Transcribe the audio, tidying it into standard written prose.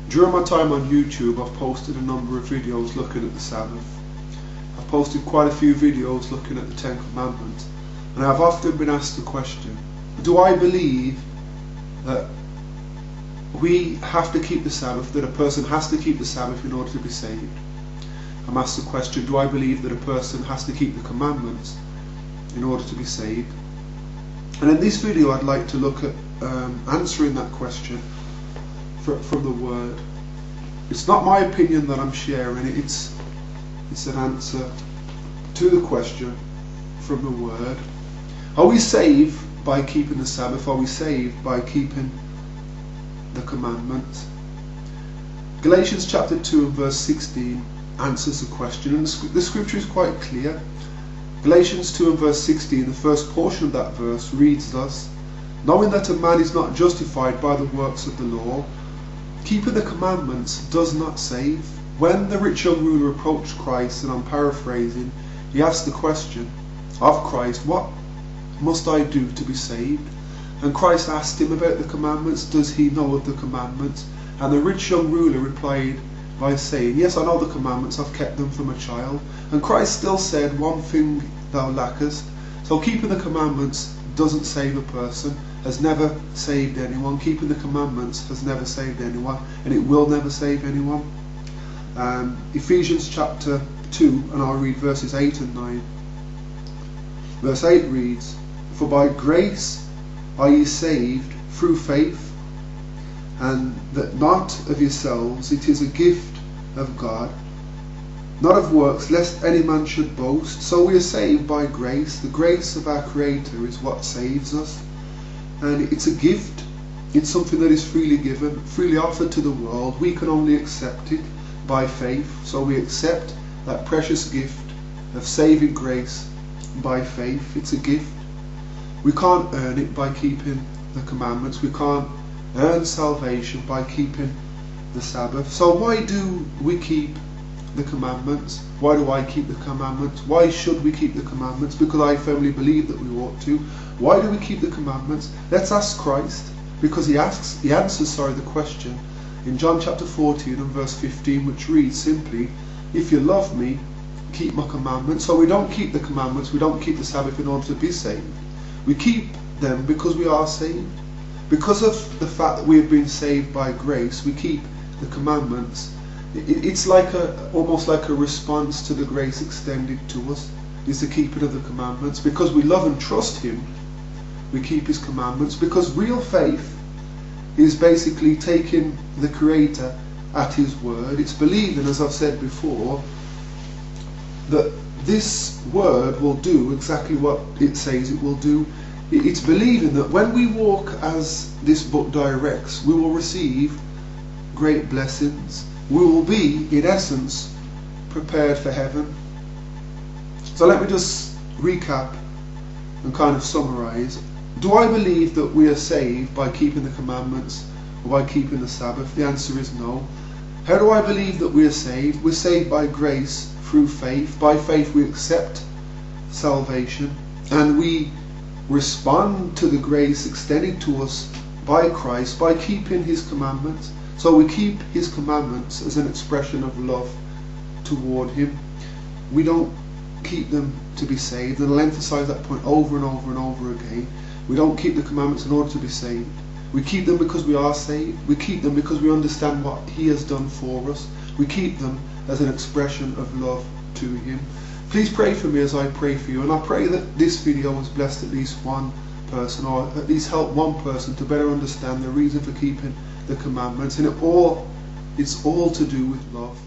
During my time on YouTube, I've posted a number of videos looking at the Sabbath. I've posted quite a few videos looking at the Ten Commandments, and I've often been asked the question, do I believe that we have to keep the Sabbath, that a person has to keep the Sabbath in order to be saved? I'm asked the question, do I believe that a person has to keep the commandments in order to be saved? And in this video I'd like to look at answering that question from the Word. It's not my opinion that I'm sharing, it's an answer to the question from the Word. Are we saved by keeping the Sabbath? Are we saved by keeping the commandments? Galatians chapter 2 and verse 16 answers the question, and the scripture is quite clear. Galatians 2 and verse 16, the first portion of that verse reads thus: knowing that a man is not justified by the works of the law, keeping the commandments does not save. When the rich young ruler approached Christ, and I'm paraphrasing, he asked the question of Christ, what must I do to be saved? And Christ asked him about the commandments. Does he know of the commandments? And the rich young ruler replied by saying, yes, I know the commandments, I've kept them from a child. And Christ still said, one thing thou lackest. So keeping the commandments doesn't save a person, has never saved anyone. Keeping the commandments has never saved anyone, and it will never save anyone. Ephesians chapter 2, and I'll read verses 8 and 9. Verse 8 reads, for by grace are ye saved through faith, and that not of yourselves, it is a gift of God, not of works, lest any man should boast. So we are saved by grace. The grace of our Creator is what saves us, and it's a gift. It's something that is freely given, freely offered to the world. We can only accept it by faith. So we accept that precious gift of saving grace by faith. It's a gift. We can't earn it by keeping the commandments. We can't earn salvation by keeping the Sabbath. So why do we keep the commandments? Why do I keep the commandments? Why should we keep the commandments? Because I firmly believe that we ought to. Why do we keep the commandments? Let's ask Christ, because he answers the question in John chapter 14 and verse 15, which reads simply, if you love me, keep my commandments. So we don't keep the commandments, we don't keep the Sabbath in order to be saved. We keep them because we are saved. Because of the fact that we have been saved by grace, we keep the commandments. It's like almost like a response to the grace extended to us, is the keeping of the commandments. Because we love and trust him, we keep his commandments. Because real faith is basically taking the Creator at his word. It's believing, as I've said before, that this word will do exactly what it says it will do. It's believing that when we walk as this book directs, we will receive great blessings. We will be, in essence, prepared for heaven. So let me just recap and kind of summarize. Do I believe that we are saved by keeping the commandments or by keeping the Sabbath? The answer is no. How do I believe that we are saved? We're saved by grace through faith. By faith we accept salvation, and we respond to the grace extended to us by Christ by keeping his commandments. So we keep his commandments as an expression of love toward him. We don't keep them to be saved, and I'll emphasize that point over and over and over again. We don't keep the commandments in order to be saved. We keep them because we are saved. We keep them because we understand what he has done for us. We keep them as an expression of love to him. Please pray for me as I pray for you, and I pray that this video has blessed at least one person, or at least help one person to better understand the reason for keeping the commandments. And it's all to do with love.